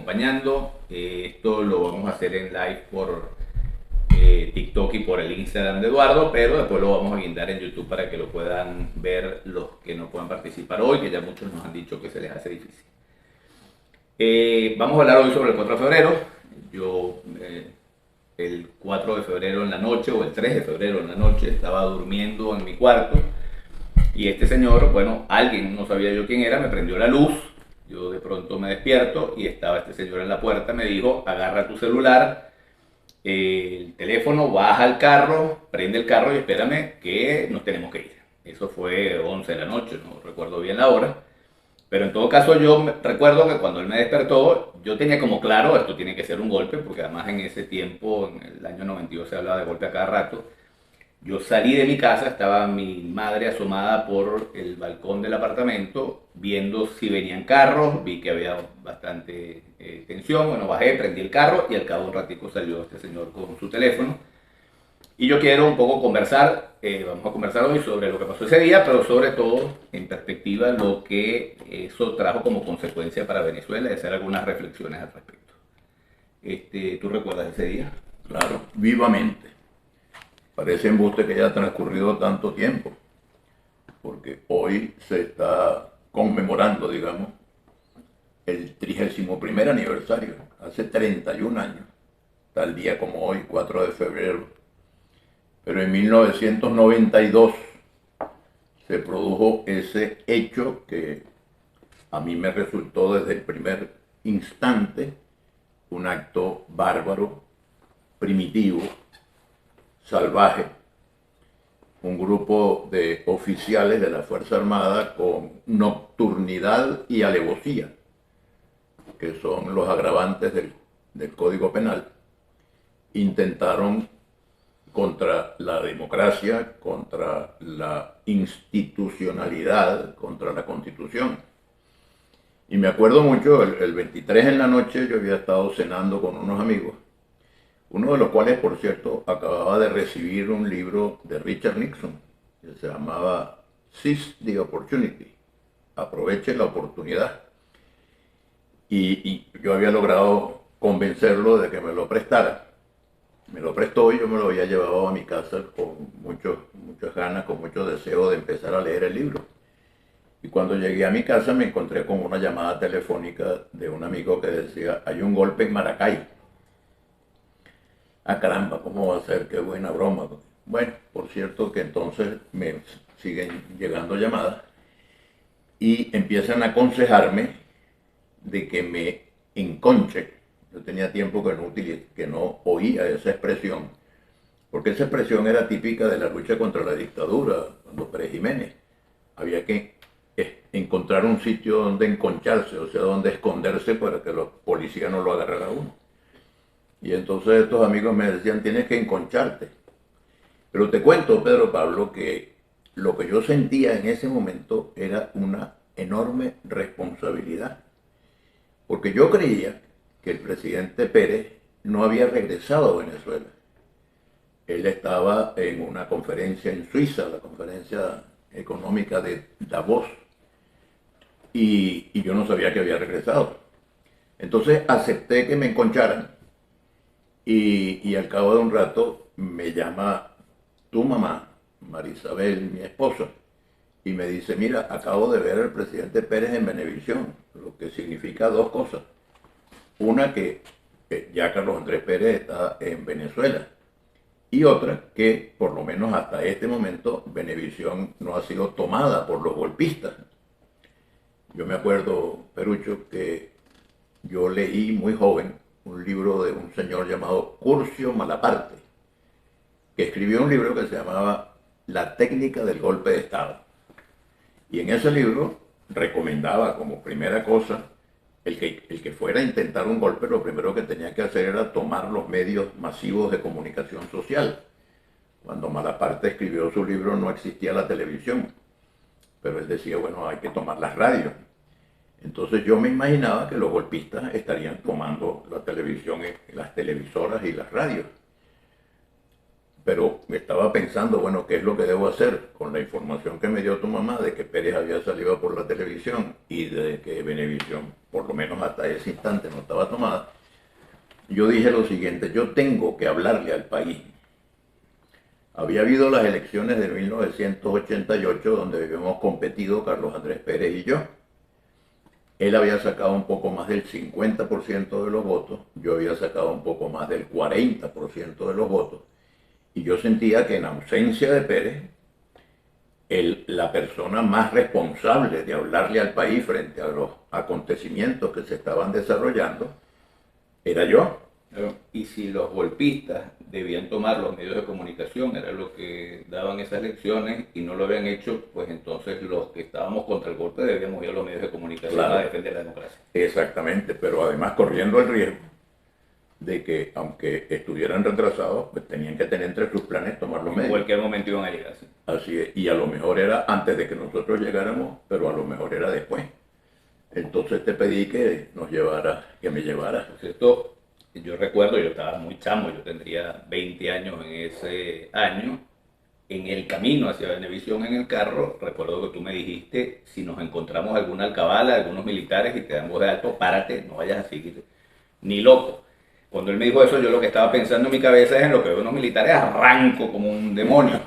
acompañando. Esto lo vamos a hacer en live por TikTok y por el Instagram de Eduardo, pero después lo vamos a guindar en YouTube para que lo puedan ver los que no puedan participar hoy, que ya muchos nos han dicho que se les hace difícil. Vamos a hablar hoy sobre el 4 de febrero. Yo el 4 de febrero en la noche o el 3 de febrero en la noche estaba durmiendo en mi cuarto y este señor, bueno, alguien, no sabía yo quién era, me prendió la luz. Yo de pronto me despierto y estaba este señor en la puerta. Me dijo: agarra tu celular, el teléfono, baja al carro, prende el carro y espérame que nos tenemos que ir. Eso fue 11 de la noche, no recuerdo bien la hora. Pero en todo caso yo recuerdo que cuando él me despertó, yo tenía como claro, esto tiene que ser un golpe, porque además en ese tiempo, en el año 92, se hablaba de golpe a cada rato. Yo salí de mi casa, estaba mi madre asomada por el balcón del apartamento, viendo si venían carros, vi que había bastante tensión, bueno, bajé, prendí el carro y al cabo de un ratico salió este señor con su teléfono. Y yo quiero un poco conversar, vamos a conversar hoy sobre lo que pasó ese día, pero sobre todo en perspectiva lo que eso trajo como consecuencia para Venezuela y hacer algunas reflexiones al respecto. ¿Tú recuerdas ese día? Claro, vivamente. Parece embuste que ya ha transcurrido tanto tiempo, porque hoy se está conmemorando, digamos, el 31º aniversario, hace 31 años, tal día como hoy, 4 de febrero. Pero en 1992 se produjo ese hecho que a mí me resultó desde el primer instante un acto bárbaro, primitivo, salvaje. Un grupo de oficiales de la Fuerza Armada con nocturnidad y alevosía, que son los agravantes del Código Penal, intentaron contra la democracia, contra la institucionalidad, contra la Constitución. Y me acuerdo mucho, el 23 en la noche yo había estado cenando con unos amigos, uno de los cuales, por cierto, acababa de recibir un libro de Richard Nixon, que se llamaba Seize the Opportunity, aproveche la oportunidad. Y yo había logrado convencerlo de que me lo prestara. Me lo prestó y yo me lo había llevado a mi casa con muchas ganas, con mucho deseo de empezar a leer el libro. Y cuando llegué a mi casa me encontré con una llamada telefónica de un amigo que decía: hay un golpe en Maracay. Ah, caramba, ¿cómo va a ser? Qué buena broma. Bueno, por cierto que entonces me siguen llegando llamadas y empiezan a aconsejarme de que me enconche. Yo tenía tiempo que no oía esa expresión, porque esa expresión era típica de la lucha contra la dictadura, cuando Pérez Jiménez. Había que encontrar un sitio donde enconcharse, o sea, donde esconderse para que los policías no lo agarraran a uno. Y entonces estos amigos me decían: tienes que enconcharte. Pero te cuento, Pedro Pablo, que lo que yo sentía en ese momento era una enorme responsabilidad. Porque yo creía que el presidente Pérez no había regresado a Venezuela. Él estaba en una conferencia en Suiza, la conferencia económica de Davos, y yo no sabía que había regresado. Entonces acepté que me enconcharan y al cabo de un rato me llama tu mamá, Marisabel, mi esposa, y me dice: mira, acabo de ver al presidente Pérez en Venevisión, lo que significa dos cosas. Una, que ya Carlos Andrés Pérez está en Venezuela, y otra, que por lo menos hasta este momento Venevisión no ha sido tomada por los golpistas. Yo me acuerdo, Perucho, que yo leí muy joven un libro de un señor llamado Curcio Malaparte, que escribió un libro que se llamaba La técnica del golpe de Estado. Y en ese libro recomendaba como primera cosa el que fuera a intentar un golpe, lo primero que tenía que hacer era tomar los medios masivos de comunicación social. Cuando Malaparte escribió su libro no existía la televisión, pero él decía: bueno, hay que tomar las radios. Entonces yo me imaginaba que los golpistas estarían tomando la televisión, las televisoras y las radios. pero estaba pensando, bueno, ¿qué es lo que debo hacer con la información que me dio tu mamá de que Pérez había salido por la televisión y de que Venevisión, por lo menos hasta ese instante, no estaba tomada? Yo dije lo siguiente: yo tengo que hablarle al país. Había habido las elecciones de 1988 donde habíamos competido Carlos Andrés Pérez y yo. Él había sacado un poco más del 50% de los votos, yo había sacado un poco más del 40% de los votos, y yo sentía que en ausencia de Pérez, la persona más responsable de hablarle al país frente a los acontecimientos que se estaban desarrollando era yo. Y si los golpistas debían tomar los medios de comunicación, era lo que daban esas elecciones, y no lo habían hecho, pues entonces los que estábamos contra el golpe debíamos ir a los medios de comunicación a defender la democracia. Exactamente, pero además corriendo el riesgo de que, aunque estuvieran retrasados, pues tenían que tener entre sus planes tomar los medios. En cualquier momento iban a llegar. ¿Sí? Así es, y a lo mejor era antes de que nosotros llegáramos, pero a lo mejor era después. Entonces te pedí que me llevara. Por cierto, yo recuerdo, yo estaba muy chamo, yo tendría 20 años en ese año. En el camino hacia Venevisión en el carro, recuerdo que tú me dijiste: si nos encontramos alguna alcabala, algunos militares y te dan voz de alto, párate, no vayas a seguir ni loco. Cuando él me dijo eso, yo lo que estaba pensando en mi cabeza es: en lo que veo unos militares, arranco como un demonio.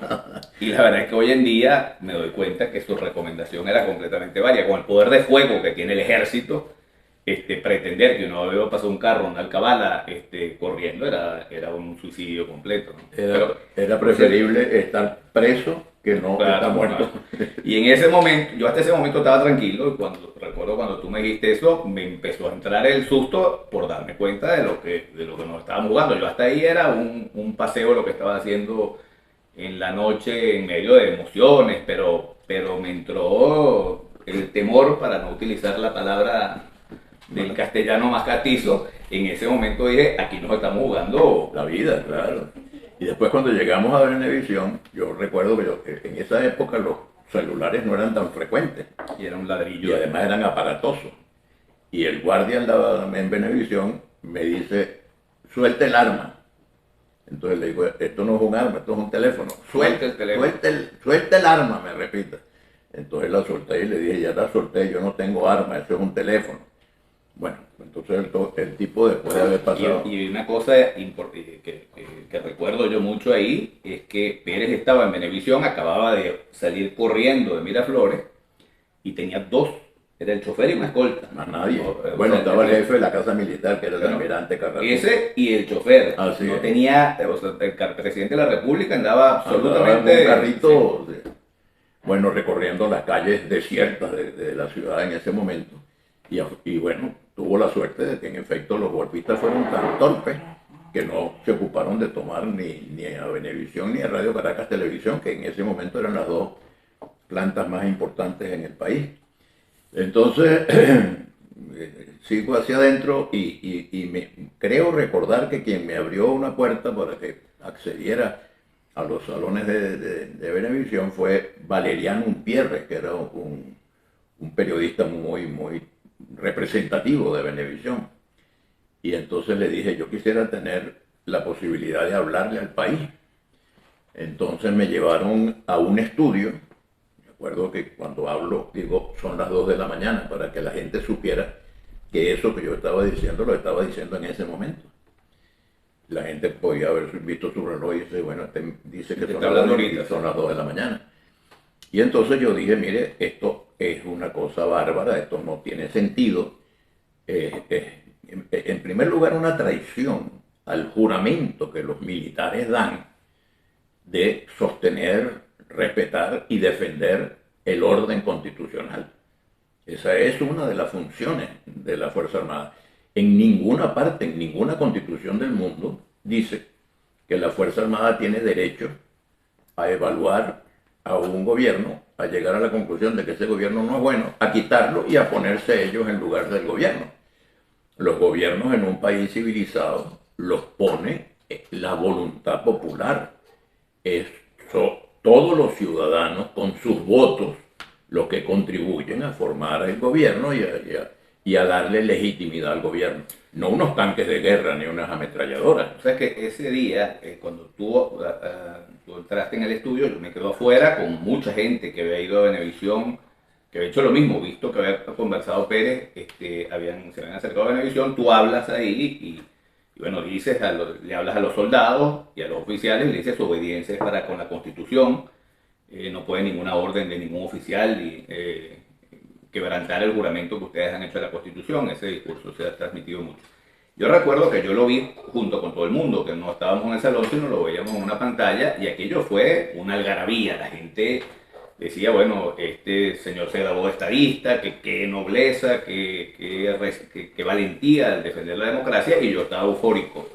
Y la verdad es que hoy en día me doy cuenta que su recomendación era completamente varia. Con el poder de fuego que tiene el ejército, pretender que uno veo pasar un carro, una alcabala, corriendo, era un suicidio completo, ¿no? Era preferible estar preso que no estar muerto. Y en ese momento, yo hasta ese momento estaba tranquilo, y recuerdo cuando tú me dijiste eso, me empezó a entrar el susto por darme cuenta de lo que nos estábamos jugando. Yo hasta ahí era un paseo lo que estaba haciendo en la noche en medio de emociones, pero me entró el temor, para no utilizar la palabra del castellano más catizo. En ese momento dije: aquí nos estamos jugando la vida, claro. Y después, cuando llegamos a Venevisión, yo recuerdo que en esa época los celulares no eran tan frecuentes. Y era un ladrillo. Y además eran aparatosos. Y el guardia andaba en Venevisión, me dice: suelte el arma. Entonces le digo: esto no es un arma, esto es un teléfono. Suelte el teléfono. Suelte el arma, me repite. Entonces la solté y le dije: ya la solté, yo no tengo arma, eso es un teléfono. Bueno, entonces el tipo, después de haber pasado... Y una cosa que recuerdo yo mucho ahí es que Pérez estaba en Venevisión, acababa de salir corriendo de Miraflores y tenía dos: era el chofer y una escolta. Más nadie. Bueno, estaba el jefe de la casa militar, que era el almirante Carrasco. Ese y el chofer. Así no es. tenía, o sea, el presidente de la República andaba absolutamente... un carrito, sí. Bueno, recorriendo las calles desiertas de la ciudad en ese momento. Y bueno, tuvo la suerte de que en efecto los golpistas fueron tan torpes que no se ocuparon de tomar ni a Venevisión ni a Radio Caracas Televisión, que en ese momento eran las dos plantas más importantes en el país. Entonces, sigo hacia adentro y creo recordar que quien me abrió una puerta para que accediera a los salones de Venevisión fue Valeriano Umpierre, que era un periodista muy representativo de Venevisión. Y entonces le dije: yo quisiera tener la posibilidad de hablarle al país. Entonces me llevaron a un estudio. Me acuerdo que cuando hablo digo: son las 2 de la mañana, para que la gente supiera que eso que yo estaba diciendo lo estaba diciendo en ese momento. La gente podía haber visto su reloj y dice: bueno, dice que son las 2 de la mañana. Y entonces yo dije: mire, esto es una cosa bárbara, esto no tiene sentido. En primer lugar, una traición al juramento que los militares dan de sostener, respetar y defender el orden constitucional. Esa es una de las funciones de la Fuerza Armada. En ninguna parte, en ninguna constitución del mundo, dice que la Fuerza Armada tiene derecho a evaluar a un gobierno, a llegar a la conclusión de que ese gobierno no es bueno, a quitarlo y a ponerse ellos en lugar del gobierno. Los gobiernos en un país civilizado los pone la voluntad popular. Todos los ciudadanos con sus votos los que contribuyen a formar el gobierno y y a darle legitimidad al gobierno. No unos tanques de guerra ni unas ametralladoras. O sea que ese día, cuando tú entraste en el estudio, yo me quedo afuera con mucha gente que había ido a Venevisión, que había hecho lo mismo, visto que había conversado Pérez, se habían acercado a Venevisión, tú hablas ahí y bueno, le hablas a los soldados y a los oficiales, le dices su obediencia es para con la Constitución, no puede ninguna orden de ningún oficial quebrantar el juramento que ustedes han hecho a la Constitución. Ese discurso se ha transmitido mucho. Yo recuerdo que yo lo vi junto con todo el mundo, que no estábamos en el salón, sino lo veíamos en una pantalla, y aquello fue una algarabía. La gente decía, bueno, este señor se grabó de estadista, que qué nobleza, que valentía al defender la democracia, y yo estaba eufórico.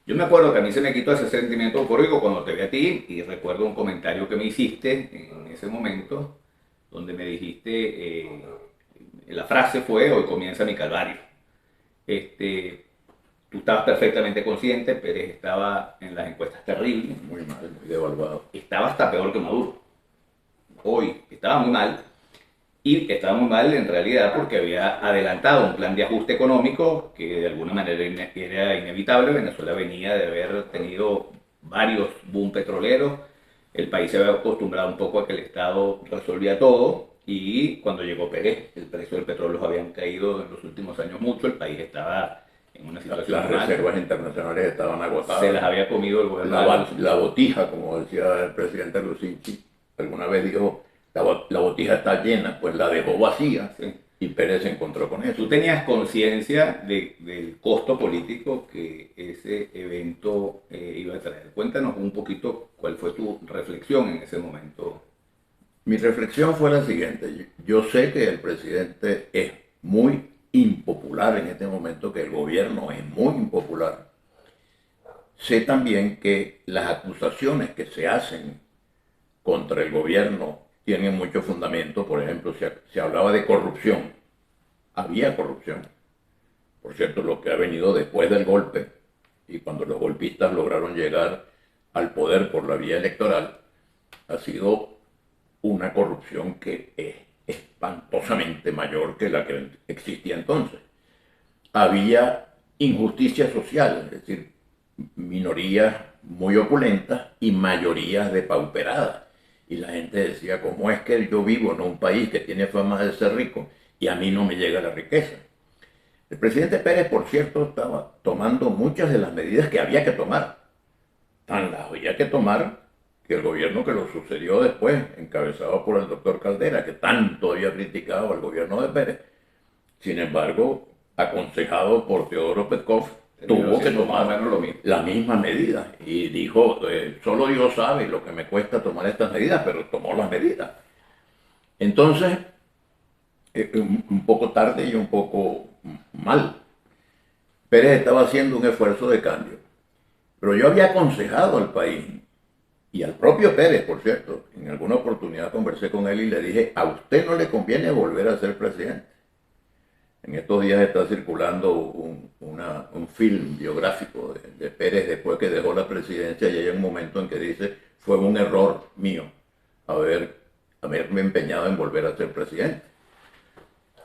Yo me acuerdo que a mí se me quitó ese sentimiento eufórico cuando te vi a ti, y recuerdo un comentario que me hiciste en ese momento, donde me dijiste, la frase fue, hoy comienza mi calvario. Tú estabas perfectamente consciente, Pérez estaba en las encuestas terribles, Muy mal, muy devaluado. estaba hasta peor que Maduro. Hoy estaba muy mal, y estaba muy mal en realidad porque había adelantado un plan de ajuste económico que de alguna manera era inevitable. Venezuela venía de haber tenido varios boom petroleros, el país se había acostumbrado un poco a que el Estado resolvía todo, y cuando llegó Pérez el precio del petróleo habían caído en los últimos años mucho, el país estaba en una situación Las mal, reservas internacionales estaban agotadas. se las había comido el gobierno de La botija, como decía el presidente Lucinchi, alguna vez dijo, la botija está llena, pues la dejó vacía, Sí. y Pérez se encontró con eso. ¿Tú tenías conciencia del costo político que ese evento iba a traer? Cuéntanos un poquito cuál fue tu reflexión en ese momento. Mi reflexión fue la siguiente: yo sé que el presidente es muy impopular en este momento, que el gobierno es muy impopular. Sé también que las acusaciones que se hacen contra el gobierno tienen mucho fundamento. Por ejemplo, se hablaba de corrupción. Había corrupción. Por cierto, lo que ha venido después del golpe, y cuando los golpistas lograron llegar al poder por la vía electoral, ha sido una corrupción que es espantosamente mayor que la que existía entonces. Había injusticia social, es decir, minorías muy opulentas y mayorías depauperadas. Y la gente decía, ¿cómo es que yo vivo en un país que tiene fama de ser rico y a mí no me llega la riqueza? El presidente Pérez, por cierto, estaba tomando muchas de las medidas que había que tomar. Tan las había que tomar que el gobierno que lo sucedió después, encabezado por el doctor Caldera, que tanto había criticado al gobierno de Pérez, sin embargo, aconsejado por Teodoro Petkov, tuvo que tomar la misma medida, y dijo, solo Dios sabe lo que me cuesta tomar estas medidas, pero tomó las medidas. Entonces, un poco tarde y un poco mal. Pérez estaba haciendo un esfuerzo de cambio, pero yo había aconsejado al país, y al propio Pérez, por cierto, en alguna oportunidad conversé con él y le dije, a usted no le conviene volver a ser presidente. En estos días está circulando un film biográfico de Pérez después que dejó la presidencia, y hay un momento en que dice, fue un error mío haberme empeñado en volver a ser presidente.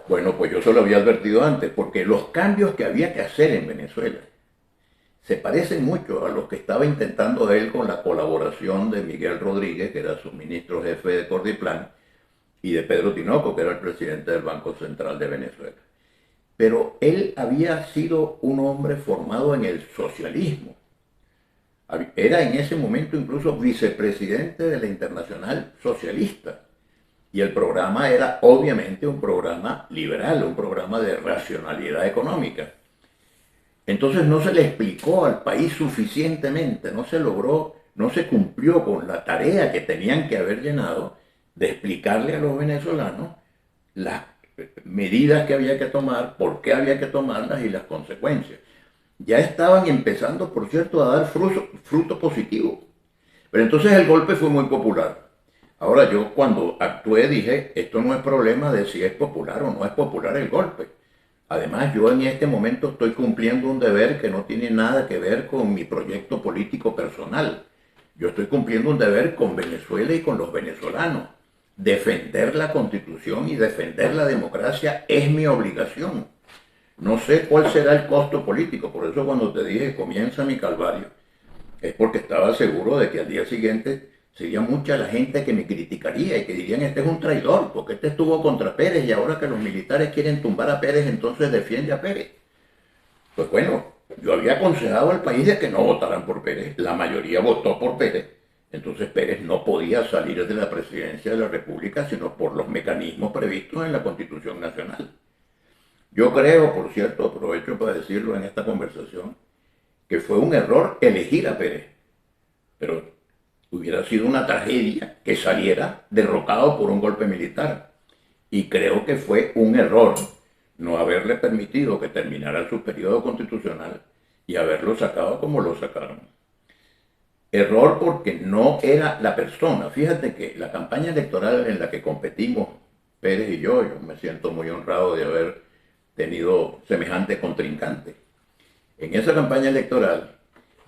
Bueno, pues yo se lo había advertido antes, porque los cambios que había que hacer en Venezuela se parecen mucho a los que estaba intentando él con la colaboración de Miguel Rodríguez, que era su ministro jefe de Cordiplan, y de Pedro Tinoco, que era el presidente del Banco Central de Venezuela. Pero él había sido un hombre formado en el socialismo. Era en ese momento incluso vicepresidente de la Internacional Socialista. Y el programa era obviamente un programa liberal, un programa de racionalidad económica. Entonces no se le explicó al país suficientemente, no se logró, no se cumplió con la tarea que tenían que haber llenado de explicarle a los venezolanos las medidas que había que tomar, por qué había que tomarlas y las consecuencias. Ya estaban empezando, por cierto, a dar fruto positivo. Pero entonces el golpe fue muy popular. Ahora yo cuando actué dije, esto no es problema de si es popular o no es popular el golpe. Además, yo en este momento estoy cumpliendo un deber que no tiene nada que ver con mi proyecto político personal. Yo estoy cumpliendo un deber con Venezuela y con los venezolanos. defender la Constitución y defender la democracia es mi obligación. No sé cuál será el costo político, por eso cuando te dije comienza mi calvario, es porque estaba seguro de que al día siguiente sería mucha la gente que me criticaría y que dirían este es un traidor, porque este estuvo contra Pérez y ahora que los militares quieren tumbar a Pérez, entonces defiende a Pérez. Pues bueno, yo había aconsejado al país de que no votaran por Pérez, la mayoría votó por Pérez, entonces Pérez no podía salir de la presidencia de la República sino por los mecanismos previstos en la Constitución Nacional. Yo creo, por cierto, aprovecho para decirlo en esta conversación, que fue un error elegir a Pérez, pero hubiera sido una tragedia que saliera derrocado por un golpe militar. Y creo que fue un error no haberle permitido que terminara su periodo constitucional y haberlo sacado como lo sacaron. Error porque no era la persona. Fíjate que la campaña electoral en la que competimos, Pérez y yo me siento muy honrado de haber tenido semejante contrincante. En esa campaña electoral,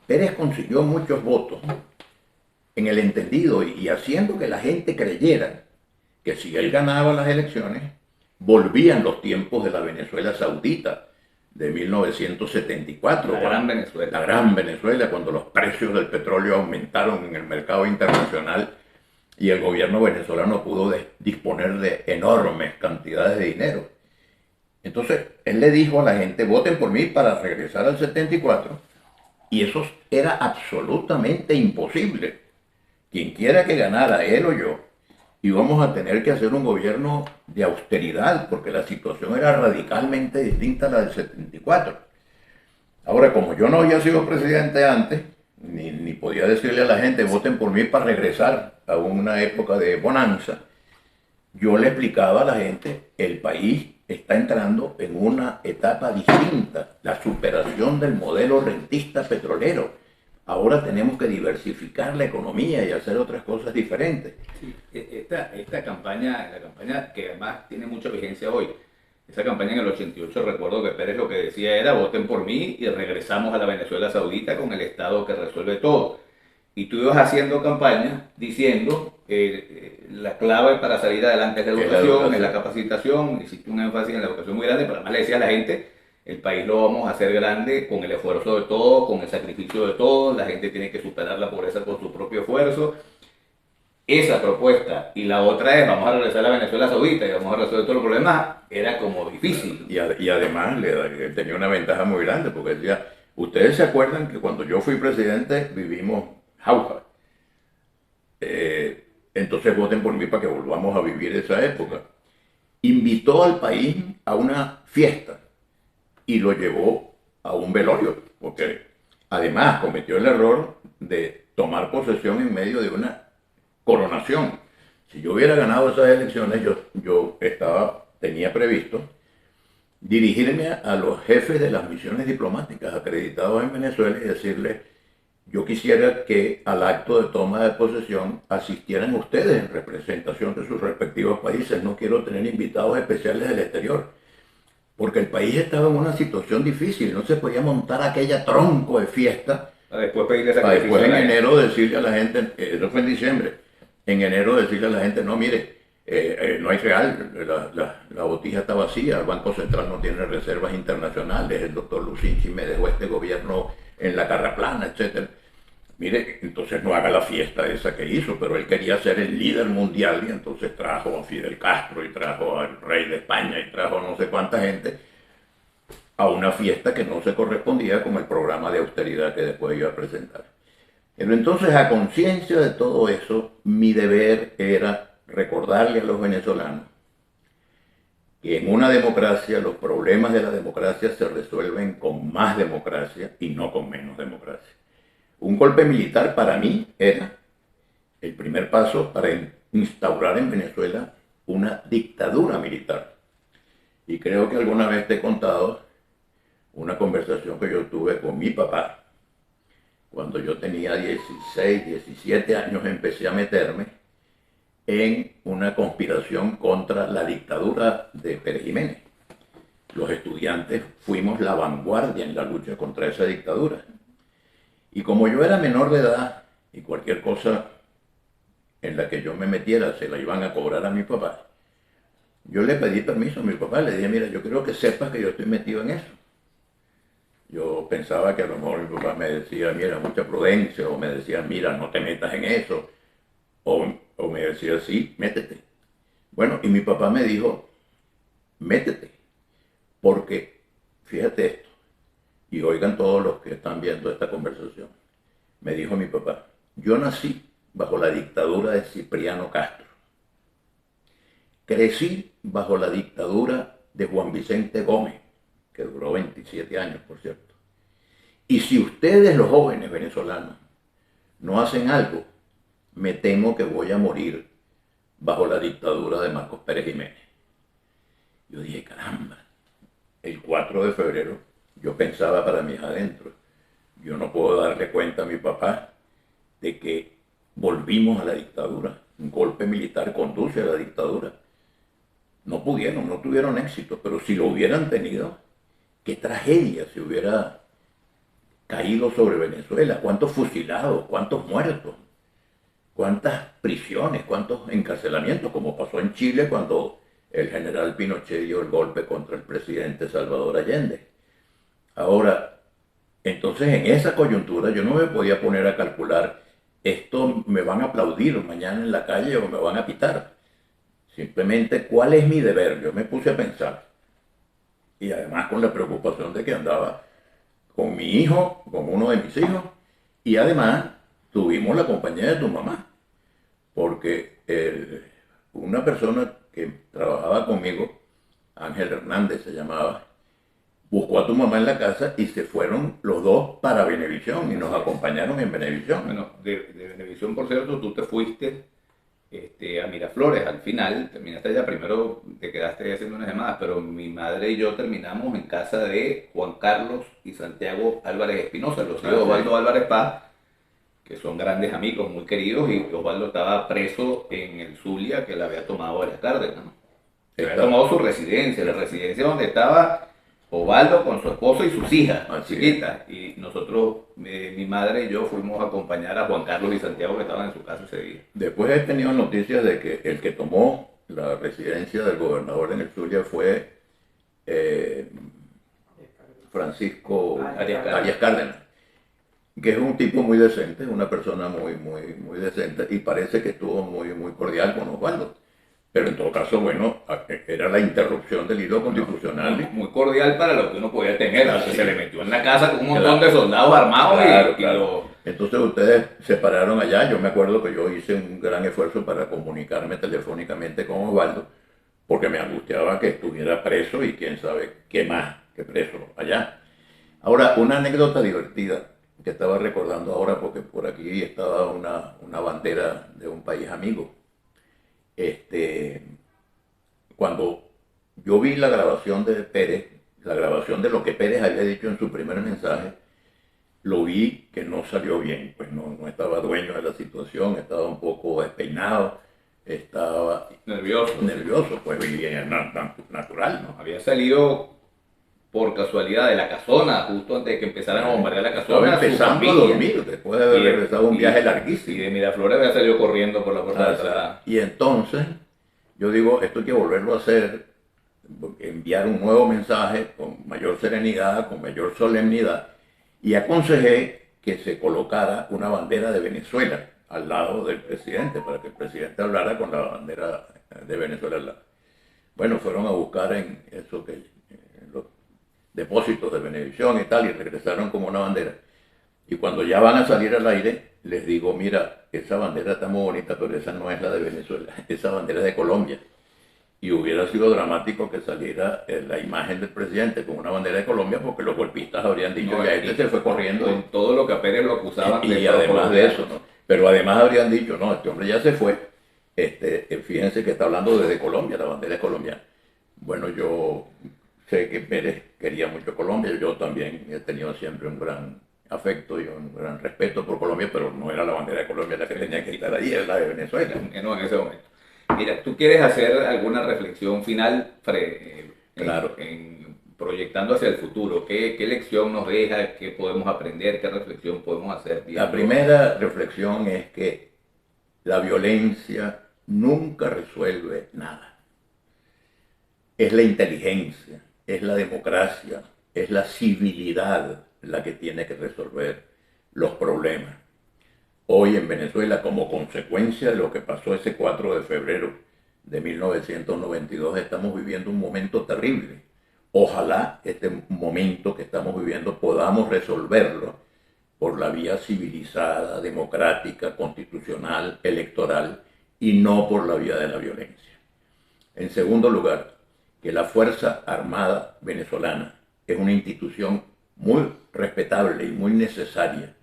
Pérez consiguió muchos votos en el entendido y haciendo que la gente creyera que si él ganaba las elecciones, volvían los tiempos de la Venezuela Saudita de 1974. La gran Venezuela. La gran Venezuela, cuando los precios del petróleo aumentaron en el mercado internacional y el gobierno venezolano pudo disponer de enormes cantidades de dinero. Entonces, él le dijo a la gente, voten por mí para regresar al 74, y eso era absolutamente imposible. Quien quiera que ganara, él o yo, íbamos a tener que hacer un gobierno de austeridad, porque la situación era radicalmente distinta a la del 74. Ahora, como yo no había sido presidente antes, ni podía decirle a la gente, voten por mí para regresar a una época de bonanza, yo le explicaba a la gente, el país está entrando en una etapa distinta, la superación del modelo rentista petrolero. Ahora tenemos que diversificar la economía y hacer otras cosas diferentes. Sí, esta campaña, la campaña que además tiene mucha vigencia hoy, esa campaña en el 88, recuerdo que Pérez lo que decía era voten por mí y regresamos a la Venezuela Saudita con el Estado que resuelve todo. Y tú ibas haciendo campaña diciendo la clave para salir adelante es la educación, es la capacitación, hiciste un énfasis en la educación muy grande, pero además le decía a la gente, el país lo vamos a hacer grande con el esfuerzo de todos, con el sacrificio de todos, la gente tiene que superar la pobreza con su propio esfuerzo. Esa propuesta y la otra es vamos a regresar a la Venezuela Saudita y vamos a resolver todos los problemas, era como difícil. Y además él tenía una ventaja muy grande porque decía, ustedes se acuerdan que cuando yo fui presidente vivimos jauja. Entonces voten por mí para que volvamos a vivir esa época. Invitó al país a una fiesta y lo llevó a un velorio, porque además cometió el error de tomar posesión en medio de una coronación. Si yo hubiera ganado esas elecciones, yo tenía previsto dirigirme a los jefes de las misiones diplomáticas acreditados en Venezuela y decirles, yo quisiera que al acto de toma de posesión asistieran ustedes en representación de sus respectivos países. No quiero tener invitados especiales del exterior, porque el país estaba en una situación difícil. No se podía montar aquella tronco de fiesta Para después pedirle para sacrificio. después en enero decirle a la gente, eso fue en diciembre, en enero decirle a la gente, no, mire, no hay real, la botija está vacía, el Banco Central no tiene reservas internacionales, el doctor Lucinchi me dejó este gobierno en la carraplana, etc. Mire, entonces no haga la fiesta esa que hizo, pero él quería ser el líder mundial y entonces trajo a Fidel Castro y trajo al rey de España y trajo no sé cuánta gente a una fiesta que no se correspondía con el programa de austeridad que después iba a presentar. Pero entonces, a conciencia de todo eso, mi deber era recordarle a los venezolanos que en una democracia los problemas de la democracia se resuelven con más democracia y no con menos democracia. Un golpe militar para mí era el primer paso para instaurar en Venezuela una dictadura militar. Y creo que alguna vez te he contado una conversación que yo tuve con mi papá. Cuando yo tenía 16, 17 años empecé a meterme en una conspiración contra la dictadura de Pérez Jiménez. Los estudiantes fuimos la vanguardia en la lucha contra esa dictadura. Y como yo era menor de edad y cualquier cosa en la que yo me metiera se la iban a cobrar a mi papá, yo le pedí permiso a mi papá, le dije, mira, yo quiero que sepas que yo estoy metido en eso. Yo pensaba que a lo mejor mi papá me decía, mira, mucha prudencia, o me decía, mira, no te metas en eso, o me decía, sí, métete. Bueno, y mi papá me dijo, métete, porque fíjate esto, y oigan todos los que están viendo esta conversación. Me dijo mi papá, yo nací bajo la dictadura de Cipriano Castro. Crecí bajo la dictadura de Juan Vicente Gómez, que duró 27 años, por cierto. Y si ustedes, los jóvenes venezolanos, no hacen algo, me temo que voy a morir bajo la dictadura de Marcos Pérez Jiménez. Yo dije, caramba, el 4 de febrero yo pensaba para mis adentros, yo no puedo darle cuenta a mi papá de que volvimos a la dictadura. Un golpe militar conduce a la dictadura. No pudieron, no tuvieron éxito, pero si lo hubieran tenido, qué tragedia si hubiera caído sobre Venezuela. ¿Cuántos fusilados? ¿Cuántos muertos? ¿Cuántas prisiones? ¿Cuántos encarcelamientos? Como pasó en Chile cuando el general Pinochet dio el golpe contra el presidente Salvador Allende. Ahora, entonces en esa coyuntura yo no me podía poner a calcular, esto me van a aplaudir mañana en la calle o me van a pitar. Simplemente, ¿cuál es mi deber? Yo me puse a pensar. Y además con la preocupación de que andaba con mi hijo, con uno de mis hijos, y además tuvimos la compañía de tu mamá, porque una persona que trabajaba conmigo, Ángel Hernández se llamaba, buscó a tu mamá en la casa y se fueron los dos para Venevisión y nos acompañaron en Venevisión. Bueno, de Venevisión, por cierto, tú te fuiste a Miraflores al final, terminaste allá, primero te quedaste haciendo unas llamadas, pero mi madre y yo terminamos en casa de Juan Carlos y Santiago Álvarez Espinosa, los hijos de Osvaldo Álvarez Paz, que son grandes amigos, muy queridos, y Osvaldo estaba preso en el Zulia, que le había tomado Arias Cárdenas, ¿no? Se había tomado su residencia, la residencia donde estaba Osvaldo con su esposa y sus hijas, chiquitas. Y nosotros, mi madre y yo, fuimos a acompañar a Juan Carlos y Santiago, que estaban en su casa ese día. Después he tenido noticias de que el que tomó la residencia del gobernador en el Zulia fue Francisco Arias Cárdenas, que es un tipo muy decente, una persona muy decente, y parece que estuvo muy cordial con Osvaldo. Pero en todo caso, bueno, era la interrupción del hilo constitucional. Muy cordial para lo que uno podía tener, porque se le metió en la casa con un montón de soldados armados. Claro. Entonces ustedes se pararon allá. Yo me acuerdo que yo hice un gran esfuerzo para comunicarme telefónicamente con Osvaldo, porque me angustiaba que estuviera preso y quién sabe qué más que preso allá. Ahora, una anécdota divertida que estaba recordando ahora, porque por aquí estaba una bandera de un país amigo. Cuando yo vi la grabación de Pérez, la grabación de lo que Pérez había dicho en su primer mensaje, lo vi que no salió bien, pues no estaba dueño de la situación, estaba un poco despeinado, estaba nervioso, pues, y natural, ¿no? Había salido por casualidad de la casona, justo antes de que empezaran a bombardear la casona. Estaba empezando a dormir, después de haber regresado un viaje larguísimo. Y de Miraflores había salido corriendo por la puerta de atrás. Y entonces, yo digo, esto hay que volverlo a hacer, enviar un nuevo mensaje con mayor serenidad, con mayor solemnidad, y aconsejé que se colocara una bandera de Venezuela al lado del presidente, para que el presidente hablara con la bandera de Venezuela al lado. Bueno, fueron a buscar en eso que los depósitos de Venevisión y tal, y regresaron como una bandera. Y cuando ya van a salir al aire, les digo, mira, esa bandera está muy bonita, pero esa no es la de Venezuela, esa bandera es de Colombia. Y hubiera sido dramático que saliera la imagen del presidente con una bandera de Colombia, porque los golpistas habrían dicho, ya este se fue corriendo. Con todo lo que a Pérez lo acusaban. Y además de eso, ¿no? Pero además habrían dicho, no, este hombre ya se fue. Fíjense que está hablando desde Colombia, la bandera es colombiana. Bueno, yo sé que Pérez quería mucho Colombia, yo también he tenido siempre un gran afecto y un gran respeto por Colombia, pero no era la bandera de Colombia la que tenía que estar ahí, era la de Venezuela. No, en ese momento. Mira, ¿tú quieres hacer alguna reflexión final claro. Proyectando hacia el futuro? ¿Qué lección nos deja? ¿Qué podemos aprender? ¿Qué reflexión podemos hacer? La primera reflexión es que la violencia nunca resuelve nada. Es la inteligencia, es la democracia, es la civilidad la que tiene que resolver los problemas. Hoy en Venezuela, como consecuencia de lo que pasó ese 4 de febrero de 1992, estamos viviendo un momento terrible. Ojalá este momento que estamos viviendo podamos resolverlo por la vía civilizada, democrática, constitucional, electoral y no por la vía de la violencia. En segundo lugar, que la Fuerza Armada venezolana es una institución muy respetable y muy necesaria,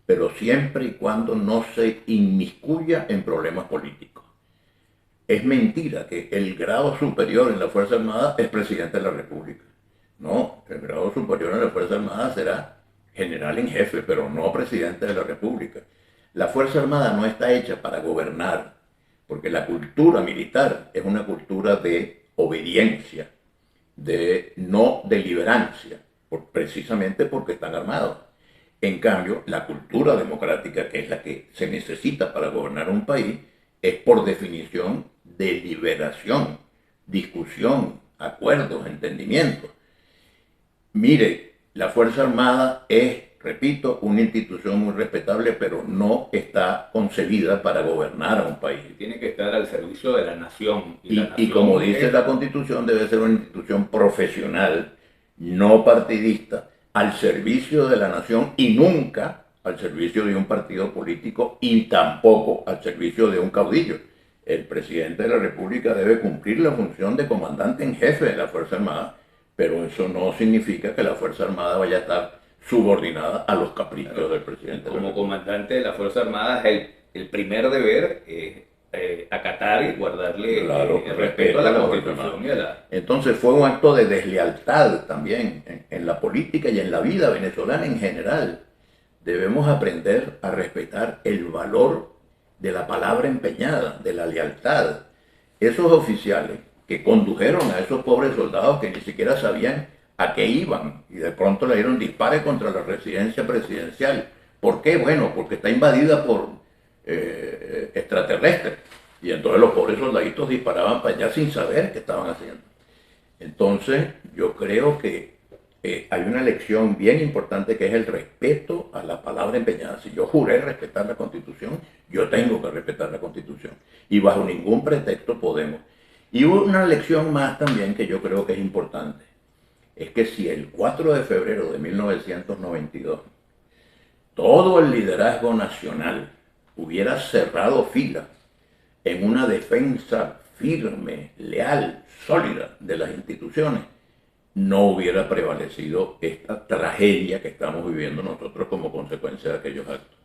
pero siempre y cuando no se inmiscuya en problemas políticos. Es mentira que el grado superior en la Fuerza Armada es presidente de la República. No, el grado superior en la Fuerza Armada será general en jefe, pero no presidente de la República. La Fuerza Armada no está hecha para gobernar, porque la cultura militar es una cultura de obediencia, de no deliberancia, precisamente porque están armados. En cambio, la cultura democrática, que es la que se necesita para gobernar un país, es por definición deliberación, discusión, acuerdos, entendimientos. Mire, la Fuerza Armada es, repito, una institución muy respetable, pero no está concebida para gobernar a un país. Tiene que estar al servicio de la nación. Y como dice la Constitución, debe ser una institución profesional, no partidista, al servicio de la nación y nunca al servicio de un partido político y tampoco al servicio de un caudillo. El presidente de la República debe cumplir la función de comandante en jefe de la Fuerza Armada, pero eso no significa que la Fuerza Armada vaya a estar subordinada a los caprichos del presidente. Como comandante de la Fuerza Armada, el primer deber es acatar y guardarle el respeto a la Constitución. Entonces fue un acto de deslealtad también en la política y en la vida venezolana en general. Debemos aprender a respetar el valor de la palabra empeñada, de la lealtad. Esos oficiales que condujeron a esos pobres soldados que ni siquiera sabían a qué iban y de pronto le dieron dispare contra la residencia presidencial. ¿Por qué? Bueno, porque está invadida por extraterrestres y entonces los pobres soldaditos disparaban para allá sin saber qué estaban haciendo. Entonces yo creo que hay una lección bien importante que es el respeto a la palabra empeñada. Si yo juré respetar la Constitución, yo tengo que respetar la Constitución y bajo ningún pretexto podemos. Y una lección más también que yo creo que es importante, es que si el 4 de febrero de 1992 todo el liderazgo nacional hubiera cerrado filas en una defensa firme, leal, sólida de las instituciones, no hubiera prevalecido esta tragedia que estamos viviendo nosotros como consecuencia de aquellos actos.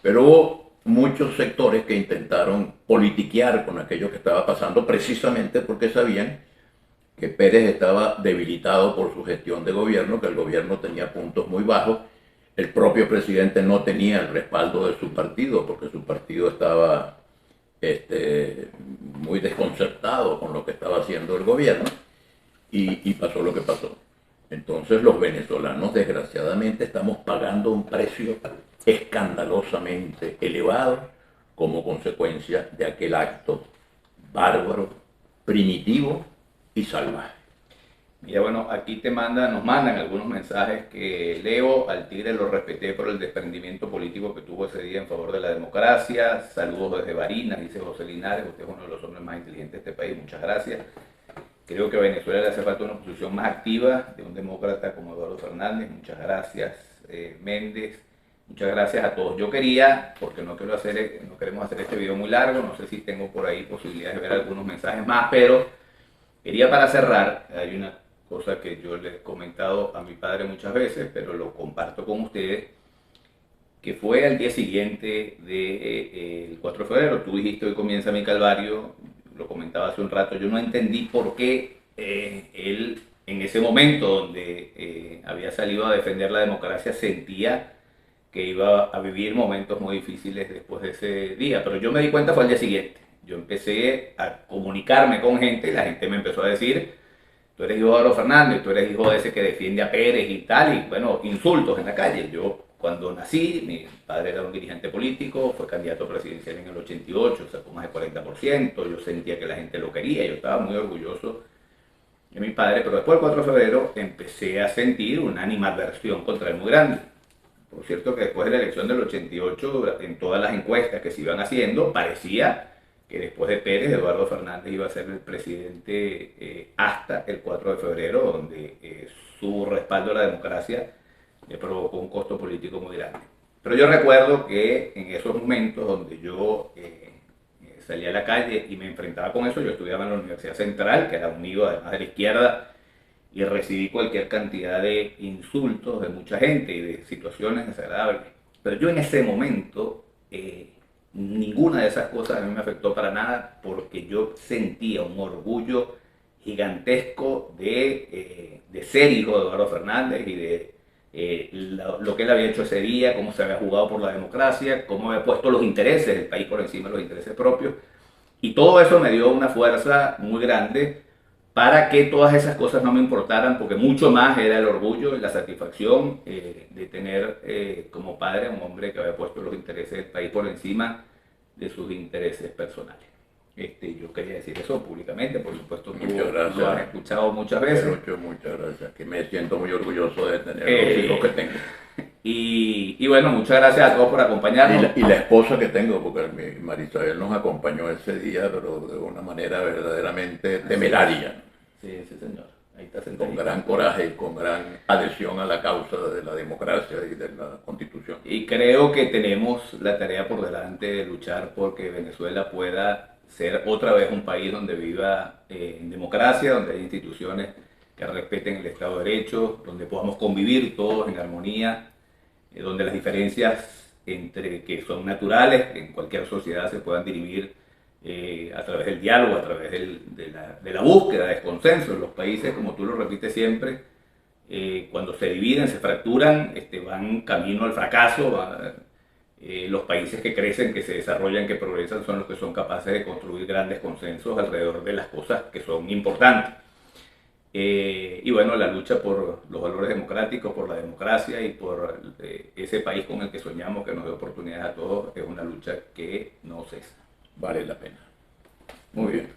Pero hubo muchos sectores que intentaron politiquear con aquello que estaba pasando precisamente porque sabían que Pérez estaba debilitado por su gestión de gobierno, que el gobierno tenía puntos muy bajos. El propio presidente no tenía el respaldo de su partido porque su partido estaba muy desconcertado con lo que estaba haciendo el gobierno y pasó lo que pasó. Entonces los venezolanos desgraciadamente estamos pagando un precio escandalosamente elevado como consecuencia de aquel acto bárbaro, primitivo y salvaje. Mira, bueno, aquí nos mandan algunos mensajes que leo. Al Tigre lo respeté por el desprendimiento político que tuvo ese día en favor de la democracia. Saludos desde Barinas, dice José Linares. Usted es uno de los hombres más inteligentes de este país. Muchas gracias. Creo que a Venezuela le hace falta una oposición más activa de un demócrata como Eduardo Fernández. Muchas gracias, Méndez. Muchas gracias a todos. Yo quería, porque no queremos hacer este video muy largo, no sé si tengo por ahí posibilidades de ver algunos mensajes más, pero quería para cerrar, hay una cosa que yo le he comentado a mi padre muchas veces, pero lo comparto con ustedes, que fue al día siguiente del 4 de febrero. Tú dijiste, hoy comienza mi calvario, lo comentaba hace un rato, yo no entendí por qué él en ese momento donde había salido a defender la democracia sentía que iba a vivir momentos muy difíciles después de ese día, pero yo me di cuenta fue al día siguiente. Yo empecé a comunicarme con gente y la gente me empezó a decir, tú eres hijo de Eduardo Fernández, tú eres hijo de ese que defiende a Pérez y tal, y bueno, insultos en la calle. Yo cuando nací, mi padre era un dirigente político, fue candidato presidencial en el 88, sacó más de 40%, yo sentía que la gente lo quería, yo estaba muy orgulloso de mi padre, pero después del 4 de febrero empecé a sentir una animadversión contra él muy grande. Por cierto que después de la elección del 88, en todas las encuestas que se iban haciendo, parecía que después de Pérez, Eduardo Fernández iba a ser el presidente hasta el 4 de febrero, donde su respaldo a la democracia le provocó un costo político muy grande. Pero yo recuerdo que en esos momentos donde yo salía a la calle y me enfrentaba con eso, yo estudiaba en la Universidad Central, que era unido además de la izquierda, y recibí cualquier cantidad de insultos de mucha gente y de situaciones desagradables. Pero yo en ese momento, ninguna de esas cosas a mí me afectó para nada porque yo sentía un orgullo gigantesco de ser hijo de Eduardo Fernández y de lo que él había hecho ese día, cómo se había jugado por la democracia, cómo había puesto los intereses del país por encima de los intereses propios. Y todo eso me dio una fuerza muy grande para que todas esas cosas no me importaran, porque mucho más era el orgullo y la satisfacción de tener como padre a un hombre que había puesto los intereses del país por encima de sus intereses personales. Yo quería decir eso públicamente, por supuesto tú lo has escuchado muchas veces. Muchas gracias, que me siento muy orgulloso de tener los hijos que tengo. Y bueno, muchas gracias a todos por acompañarnos. Y la esposa que tengo, porque Marisabel nos acompañó ese día, pero de una manera verdaderamente temeraria. Sí, sí, señor. Ahí está con gran coraje y con gran adhesión a la causa de la democracia y de la Constitución. Y creo que tenemos la tarea por delante de luchar porque Venezuela pueda ser otra vez un país donde viva en democracia, donde hay instituciones que respeten el Estado de Derecho, donde podamos convivir todos en armonía, donde las diferencias que son naturales en cualquier sociedad se puedan dirimir a través del diálogo, a través de la búsqueda de consenso. Los países, como tú lo repites siempre, cuando se dividen, se fracturan, van camino al fracaso. Los países que crecen, que se desarrollan, que progresan, son los que son capaces de construir grandes consensos alrededor de las cosas que son importantes. Y bueno, la lucha por los valores democráticos, por la democracia y por ese país con el que soñamos, que nos dé oportunidades a todos, es una lucha que no cesa. Vale la pena. Muy bien.